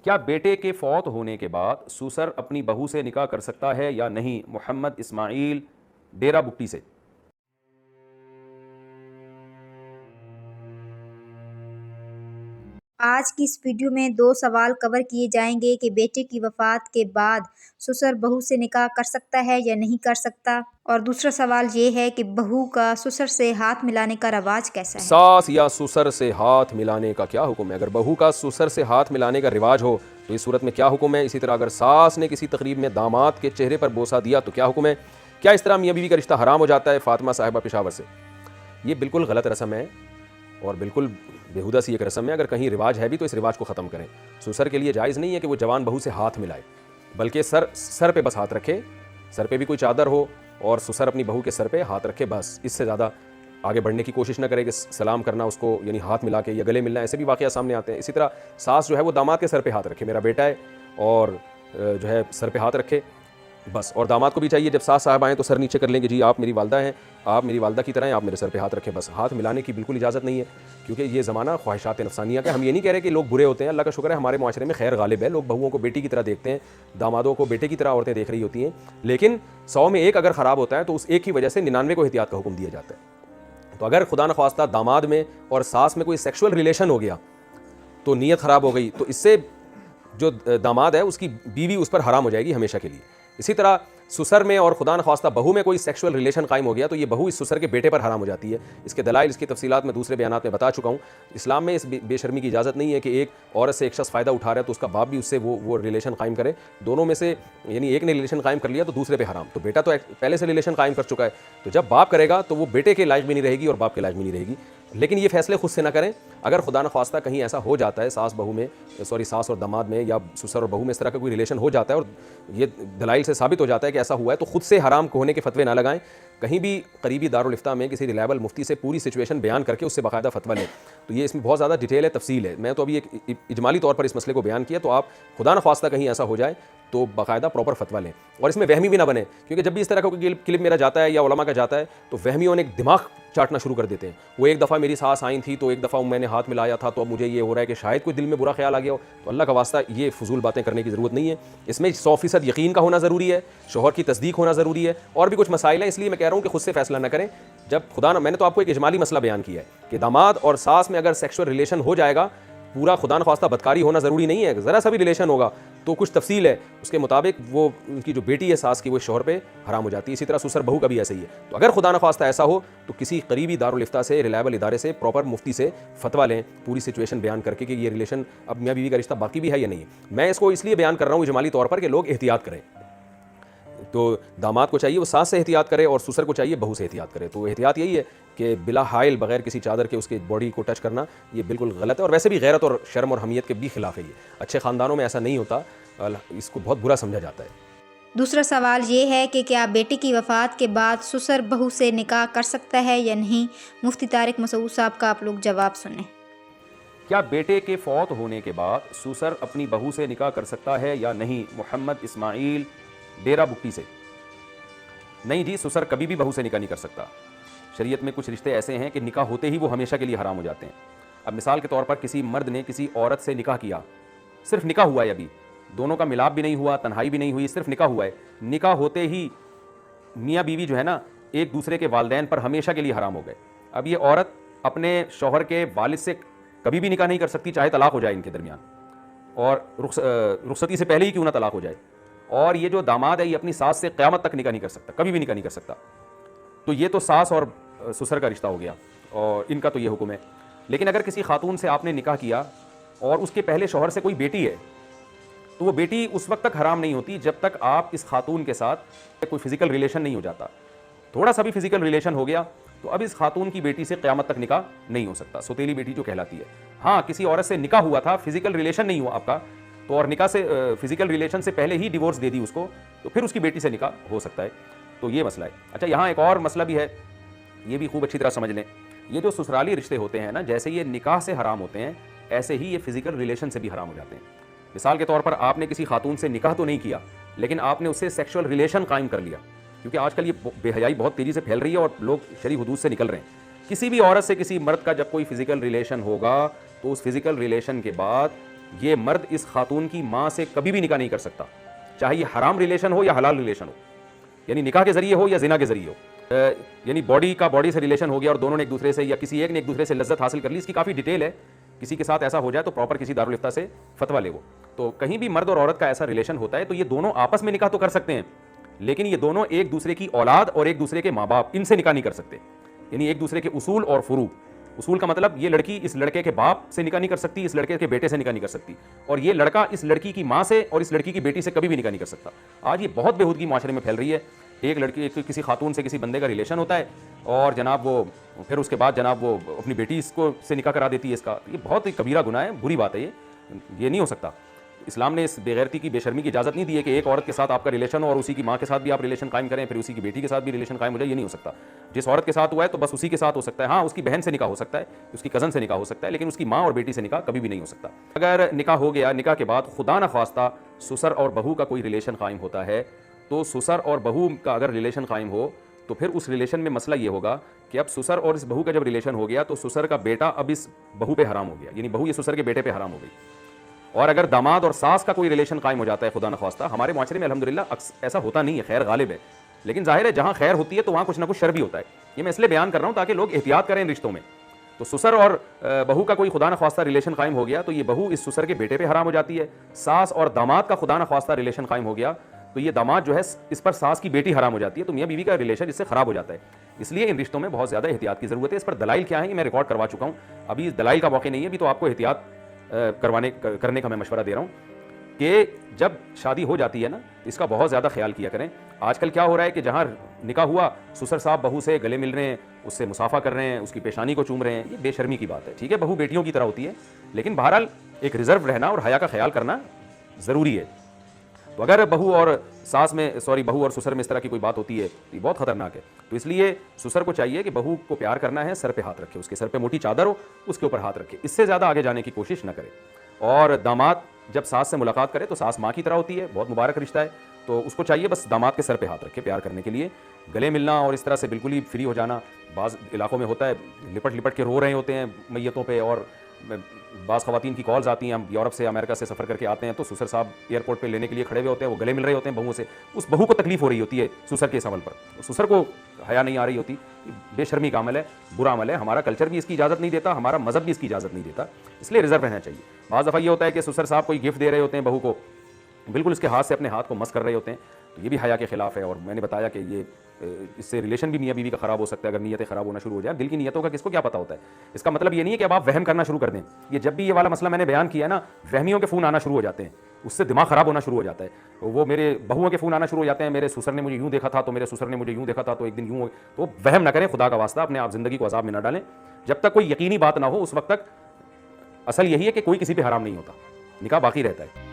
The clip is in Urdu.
کیا بیٹے کے فوت ہونے کے بعد سسر اپنی بہو سے نکاح کر سکتا ہے یا نہیں؟ محمد اسماعیل ڈیرا بکٹی سے۔ آج کی اس ویڈیو میں 2 سوال کور کیے جائیں گے کہ بیٹے کی وفات کے بعد سسر بہو سے نکاح کر سکتا ہے یا نہیں کر سکتا، اور دوسرا سوال یہ ہے کہ بہو کا سسر سے ہاتھ ملانے کا رواج کیسا ہے۔ ساس یا سسر سے ہاتھ ملانے کا کیا حکم ہے؟ اگر بہو کا سسر سے ہاتھ ملانے کا رواج ہو تو اس صورت میں کیا حکم ہے؟ اسی طرح اگر ساس نے کسی تقریب میں داماد کے چہرے پر بوسہ دیا تو کیا حکم ہے؟ کیا اس طرح میاں بیوی کا رشتہ حرام ہو جاتا ہے؟ فاطمہ صاحبہ پشاور سے۔ یہ بالکل غلط رسم ہے اور بالکل بےہودہ سی ایک رسم ہے۔ اگر کہیں رواج ہے بھی تو اس رواج کو ختم کریں۔ سسر کے لیے جائز نہیں ہے کہ وہ جوان بہو سے ہاتھ ملائے، بلکہ سر پہ بس ہاتھ رکھے، سر پہ بھی کوئی چادر ہو اور سسر اپنی بہو کے سر پہ ہاتھ رکھے، بس اس سے زیادہ آگے بڑھنے کی کوشش نہ کرے کہ سلام کرنا اس کو یعنی ہاتھ ملا کے یا گلے ملنا، ایسے بھی واقعہ سامنے آتے ہیں۔ اسی طرح ساس جو ہے وہ داماد کے سر پہ ہاتھ رکھے، میرا بیٹا ہے اور جو ہے سر پہ ہاتھ رکھے بس، اور داماد کو بھی چاہیے جب ساس صاحب آئیں تو سر نیچے کر لیں کہ جی آپ میری والدہ ہیں، آپ میری والدہ کی طرح ہیں، آپ میرے سر پہ ہاتھ رکھیں بس۔ ہاتھ ملانے کی بالکل اجازت نہیں ہے، کیونکہ یہ زمانہ خواہشات نفسانیہ کا ہے۔ ہم یہ نہیں کہہ رہے کہ لوگ برے ہوتے ہیں، اللہ کا شکر ہے ہمارے معاشرے میں خیر غالب ہے، لوگ بہوؤں کو بیٹی کی طرح دیکھتے ہیں، دامادوں کو بیٹے کی طرح عورتیں دیکھ رہی ہوتی ہیں، لیکن 100 میں ایک اگر خراب ہوتا ہے تو اس ایک کی وجہ سے 99 کو احتیاط کا حکم دیا جاتا ہے۔ تو اگر خدا نخواستہ داماد میں اور ساس میں کوئی سیکشول ریلیشن ہو گیا تو نیت خراب ہو گئی، تو اس سے جو داماد ہے اس کی بیوی اس پر حرام ہو جائے گی ہمیشہ کے لیے۔ اسی طرح سسر میں اور خدا نخواستہ بہو میں کوئی سیکشول ریلیشن قائم ہو گیا تو یہ بہو اس سسر کے بیٹے پر حرام ہو جاتی ہے۔ اس کے دلائل، اس کی تفصیلات میں دوسرے بیانات میں بتا چکا ہوں۔ اسلام میں اس بے شرمی کی اجازت نہیں ہے کہ ایک عورت سے ایک شخص فائدہ اٹھا رہا ہے تو اس کا باپ بھی اس سے وہ ریلیشن قائم کرے، دونوں میں سے یعنی ایک نے ریلیشن قائم کر لیا تو دوسرے پہ حرام۔ تو بیٹا تو پہلے سے ریلیشن قائم کر چکا ہے، تو جب باپ کرے گا تو وہ بیٹے کے لائق بھی نہیں رہے گی اور باپ کے لائق بھی نہیں رہے گی۔ لیکن یہ فیصلے خود سے نہ کریں۔ اگر خدا نخواستہ کہیں ایسا ہو جاتا ہے ساس اور داماد میں یا سسر اور بہو میں اس طرح کا کوئی ریلیشن ہو جاتا ہے اور یہ دلائل سے ثابت ہو جاتا ہے کہ ایسا ہوا ہے، تو خود سے حرام ہونے کے فتوے نہ لگائیں۔ کہیں بھی قریبی دارالفتہ میں کسی ریلائبل مفتی سے پوری سچویشن بیان کر کے اس سے باقاعدہ فتویٰ لیں۔ تو یہ اس میں بہت زیادہ ڈیٹیل ہے، تفصیل ہے، میں تو ابھی ایک اجمالی طور پر اس مسئلے کو بیان کیا، تو آپ خدا نخواستہ کہیں ایسا ہو جائے تو باقاعدہ پراپر فتویٰ لیں، اور اس میں وہمی بھی نہ بنے، کیونکہ جب بھی اس طرح کا کوئی کلپ میرا جاتا ہے یا علماء کا جاتا ہے تو وہمیوں نے ایک دماغ چاٹنا شروع کر دیتے ہیں۔ وہ ایک دفعہ میری ساس آئی تھی تو ایک دفعہ میں نے ہاتھ ملایا تھا تو اب مجھے یہ ہو رہا ہے کہ شاید کوئی دل میں برا خیال آ گیا ہو، تو اللہ کا واسطہ یہ فضول باتیں کرنے کی ضرورت نہیں ہے۔ اس میں 100% یقین کا ہونا ضروری ہے، شوہر کی تصدیق ہونا ضروری ہے، اور بھی کچھ مسائل ہیں، اس لیے میں کہہ رہا ہوں کہ خود سے فیصلہ نہ کریں۔ جب میں نے تو آپ کو ایک اجمالی مسئلہ بیان کیا ہے کہ داماد اور ساس میں اگر سیکشول ریلیشن ہو جائے گا، پورا خدا نخواستہ بدکاری ہونا ضروری نہیں ہے، ذرا سا بھی ریلیشن ہوگا تو کچھ تفصیل ہے، اس کے مطابق وہ ان کی جو بیٹی ہے ساس کی وہ شوہر پہ حرام ہو جاتی ہے۔ اسی طرح سسر بہو کا بھی ایسا ہی ہے۔ تو اگر خدا نخواستہ ایسا ہو تو کسی قریبی دارالفتہ سے، ریلائبل ادارے سے، پراپر مفتی سے فتویٰ لیں، پوری سچویشن بیان کر کے کہ یہ ریلیشن اب میاں بیوی کا رشتہ باقی بھی ہے یا نہیں ہے۔ میں اس کو اس لیے بیان کر رہا ہوں اجمالی طور پر کہ لوگ احتیاط کریں۔ تو داماد کو چاہیے وہ ساس سے احتیاط کرے اور سسر کو چاہیے بہو سے احتیاط کرے۔ تو احتیاط یہی ہے کہ بلا حائل بغیر کسی چادر کے اس کے باڈی کو ٹچ کرنا یہ بالکل غلط ہے، اور ویسے بھی غیرت اور شرم اور حمیت کے بھی خلاف ہے۔ یہ اچھے خاندانوں میں ایسا نہیں ہوتا، اس کو بہت برا سمجھا جاتا ہے۔ دوسرا سوال یہ ہے کہ کیا بیٹے کی وفات کے بعد سسر بہو سے نکاح کر سکتا ہے یا نہیں؟ مفتی طارق مسعود صاحب کا آپ لوگ جواب سنیں۔ کیا بیٹے کے فوت ہونے کے بعد سسر اپنی بہو سے نکاح کر سکتا ہے یا نہیں؟ محمد اسماعیل ڈیرا بکٹی سے۔ نہیں جی، سسر کبھی بھی بہو سے نکاح نہیں کر سکتا۔ شریعت میں کچھ رشتے ایسے ہیں کہ نکاح ہوتے ہی وہ ہمیشہ کے لیے حرام ہو جاتے ہیں۔ اب مثال کے طور پر کسی مرد نے کسی عورت سے نکاح کیا، صرف نکاح ہوا ہے، ابھی دونوں کا ملاپ بھی نہیں ہوا، تنہائی بھی نہیں ہوئی، صرف نکاح ہوا ہے۔ نکاح ہوتے ہی میاں بیوی جو ہے نا ایک دوسرے کے والدین پر ہمیشہ کے لیے حرام ہو گئے۔ اب یہ عورت اپنے شوہر کے والد سے کبھی بھی نکاح نہیں کر سکتی، چاہے طلاق ہو جائے ان کے درمیان، اور رخصتی سے پہلے ہی کیوں نہ طلاق ہو جائے۔ اور یہ جو داماد ہے یہ اپنی ساس سے قیامت تک نکاح نہیں کر سکتا، کبھی بھی نکاح نہیں کر سکتا۔ تو یہ تو ساس اور سسر کا رشتہ ہو گیا اور ان کا تو یہ حکم ہے۔ لیکن اگر کسی خاتون سے آپ نے نکاح کیا اور اس کے پہلے شوہر سے کوئی بیٹی ہے تو وہ بیٹی اس وقت تک حرام نہیں ہوتی جب تک آپ اس خاتون کے ساتھ کوئی فزیکل ریلیشن نہیں ہو جاتا۔ تھوڑا سا بھی فزیکل ریلیشن ہو گیا تو اب اس خاتون کی بیٹی سے قیامت تک نکاح نہیں ہو سکتا، سوتیلی بیٹی جو کہلاتی ہے۔ ہاں، کسی عورت سے نکاح ہوا تھا، فزیکل ریلیشن نہیں ہوا آپ کا، تو اور نکاح سے فزیکل ریلیشن سے پہلے ہی ڈیورس دے دی اس کو، تو پھر اس کی بیٹی سے نکاح ہو سکتا ہے۔ تو یہ مسئلہ ہے۔ اچھا، یہاں ایک اور مسئلہ بھی ہے، یہ بھی خوب اچھی طرح سمجھ لیں۔ یہ جو سسرالی رشتے ہوتے ہیں نا، جیسے یہ نکاح سے حرام ہوتے ہیں ایسے ہی یہ فزیکل ریلیشن سے بھی حرام ہو جاتے ہیں۔ مثال کے طور پر آپ نے کسی خاتون سے نکاح تو نہیں کیا لیکن آپ نے اس سے سیکشول ریلیشن قائم کر لیا، کیونکہ آج کل یہ بے حیائی بہت تیزی سے پھیل رہی ہے اور لوگ شرعی حدود سے نکل رہے ہیں۔ کسی بھی عورت سے کسی مرد کا جب کوئی فزیکل ریلیشن ہوگا تو اس فزیکل ریلیشن کے بعد یہ مرد اس خاتون کی ماں سے کبھی بھی نکاح نہیں کر سکتا، چاہے یہ حرام ریلیشن ہو یا حلال ریلیشن ہو، یعنی نکاح کے ذریعے ہو یا زنا کے ذریعے ہو، یعنی باڈی سے ریلیشن ہو گیا اور دونوں نے ایک دوسرے سے یا کسی ایک نے ایک دوسرے سے لذت حاصل کر لی. اس کی کافی ڈیٹیل ہے، کسی کے ساتھ ایسا ہو جائے تو پراپر کسی دارالفتہ سے فتویٰ لے. وہ تو کہیں بھی مرد اور عورت کا ایسا ریلیشن ہوتا ہے تو یہ دونوں آپس میں نکاح تو کر سکتے ہیں، لیکن یہ دونوں ایک دوسرے کی اولاد اور ایک دوسرے کے ماں باپ ان سے نکاح نہیں کر سکتے. یعنی ایک دوسرے کے اصول اور فروع. اصول کا مطلب یہ لڑکی اس لڑکے کے باپ سے نکاح نہیں کر سکتی، اس لڑکے کے بیٹے سے نکاح نہیں کر سکتی، اور یہ لڑکا اس لڑکی کی ماں سے اور اس لڑکی کی بیٹی سے کبھی بھی نکاح نہیں کر سکتا. آج یہ بہت بےہودگی معاشرے میں پھیل رہی ہے. ایک لڑکی کسی خاتون سے کسی بندے کا ریلیشن ہوتا ہے اور جناب وہ پھر اس کے بعد جناب وہ اپنی بیٹی اس کو سے نکاح کرا دیتی ہے. اس کا یہ بہت ہی کبیرہ گناہ ہے، بری بات ہے. یہ نہیں ہو سکتا. اسلام نے اس بے غیرتی کی بے شرمی کی اجازت نہیں دی ہے کہ ایک عورت کے ساتھ آپ کا ریلیشن ہو اور اسی کی ماں کے ساتھ بھی آپ ریلیشن قائم کریں، پھر اسی کی بیٹی کے ساتھ بھی ریلیشن قائم ہو جائے. یہ نہیں ہو سکتا. جس عورت کے ساتھ ہوا ہے تو بس اسی کے ساتھ ہو سکتا ہے. ہاں اس کی بہن سے نکاح ہو سکتا ہے، اس کی کزن سے نکاح ہو سکتا ہے، لیکن اس کی ماں اور بیٹی سے نکاح کبھی بھی نہیں ہو سکتا. اگر نکاح ہو گیا، نکاح کے بعد خدا نخواستہ سسر اور بہو کا کوئی ریلیشن قائم ہوتا ہے، تو سسر اور بہو کا اگر ریلیشن قائم ہو تو پھر اس ریلیشن میں مسئلہ یہ ہوگا کہ اب سسر اور اس بہو کا جب ریلیشن ہو گیا تو سسر کا بیٹا اب اس بہو پہ حرام ہو گیا، یعنی بہو یہ سسر کے بیٹے پہ حرام ہو گئی. اور اگر داماد اور ساس کا کوئی ریلیشن قائم ہو جاتا ہے خدا نخواستہ، ہمارے معاشرے میں الحمدللہ ایسا ہوتا نہیں ہے، خیر غالب ہے، لیکن ظاہر ہے جہاں خیر ہوتی ہے تو وہاں کچھ نہ کچھ شر بھی ہوتا ہے. یہ میں اس لیے بیان کر رہا ہوں تاکہ لوگ احتیاط کریں ان رشتوں میں. تو سسر اور بہو کا کوئی خدا نخواستہ ریلیشن قائم ہو گیا تو یہ بہو اس سسر کے بیٹے پہ حرام ہو جاتی ہے. ساس اور داماد کا خدا نخواستہ ریلیشن قائم ہو گیا تو یہ داماد جو ہے اس پر ساس کی بیٹی حرام ہو جاتی ہے. تو میاں بیوی کا ریلیشن اس سے خراب ہو جاتا ہے. اس لیے ان رشتوں میں بہت زیادہ احتیاط کی ضرورت ہے. اس پر دلائل کیا ہیں یہ میں ریکارڈ کروا چکا ہوں، ابھی دلائل کا موقع نہیں ہے. ابھی تو آپ کو احتیاط کرنے کا میں مشورہ دے رہا ہوں کہ جب شادی ہو جاتی ہے نا اس کا بہت زیادہ خیال کیا کریں. آج کل کیا ہو رہا ہے کہ جہاں نکاح ہوا سسر صاحب بہو سے گلے مل رہے ہیں، اس سے مصافحہ کر رہے ہیں، اس کی پیشانی کو چوم رہے ہیں. یہ بے شرمی کی بات ہے. ٹھیک ہے بہو بیٹیوں کی طرح ہوتی ہے، لیکن بہرحال ایک ریزرو رہنا اور حیا کا خیال کرنا ضروری ہے. تو اگر بہو اور سسر میں اس طرح کی کوئی بات ہوتی ہے تو یہ بہت خطرناک ہے. تو اس لیے سسر کو چاہیے کہ بہو کو پیار کرنا ہے، سر پہ ہاتھ رکھے، اس کے سر پہ موٹی چادر ہو اس کے اوپر ہاتھ رکھے، اس سے زیادہ آگے جانے کی کوشش نہ کرے. اور داماد جب ساس سے ملاقات کرے تو ساس ماں کی طرح ہوتی ہے، بہت مبارک رشتہ ہے. تو اس کو چاہیے بس داماد کے سر پہ ہاتھ رکھے پیار کرنے کے لیے. گلے ملنا اور اس طرح سے بالکل ہی فری ہو جانا بعض علاقوں میں ہوتا ہے، لپٹ لپٹ کے رو رہے ہوتے ہیں میتوں پہ. اور بعض خواتین کی کالز آتی ہیں، ہم یورپ سے امریکہ سے سفر کر کے آتے ہیں تو سسر صاحب ایئرپورٹ پہ لینے کے لیے کھڑے ہوئے ہوتے ہیں، وہ گلے مل رہے ہوتے ہیں بہوؤں سے. اس بہو کو تکلیف ہو رہی ہوتی ہے سسر کے اس عمل پر، سسر کو حیا نہیں آ رہی ہوتی. بے شرمی کا عمل ہے، برا عمل ہے. ہمارا کلچر بھی اس کی اجازت نہیں دیتا، ہمارا مذہب بھی اس کی اجازت نہیں دیتا. اس لیے ریزرو رہنا چاہیے. بعض دفعہ یہ ہوتا ہے کہ سسر صاحب کوئی گفٹ دے رہے ہوتے ہیں بہو کو، بالکل اس کے ہاتھ سے اپنے ہاتھ کو مس کر رہے ہوتے ہیں، تو یہ بھی حیا کے خلاف ہے. اور میں نے بتایا کہ یہ اس سے ریلیشن بھی میاں بیوی کا خراب ہو سکتا ہے اگر نیتیں خراب ہونا شروع ہو جائیں. دل کی نیتوں کا کس کو کیا پتہ ہوتا ہے. اس کا مطلب یہ نہیں ہے کہ اب آپ وہم کرنا شروع کر دیں. یہ جب بھی یہ والا مسئلہ میں نے بیان کیا نا، وہمیوں کے فون آنا شروع ہو جاتے ہیں، اس سے دماغ خراب ہونا شروع ہو جاتا ہے. وہ میرے بہوؤں کے فون آنا شروع ہو جاتے ہیں، میرے سسر نے مجھے یوں دیکھا تھا تو میرے سسر نے مجھے یوں دیکھا تھا تو ایک دن یوں. تو وہم نہ کریں خدا کا واسطہ، اپنے آپ زندگی کو عذاب میں نہ ڈالیں. جب تک کوئی یقینی بات نہ ہو اس وقت تک اصل یہی ہے کہ کوئی کسی پہ حرام نہیں ہوتا، نکاح باقی رہتا ہے.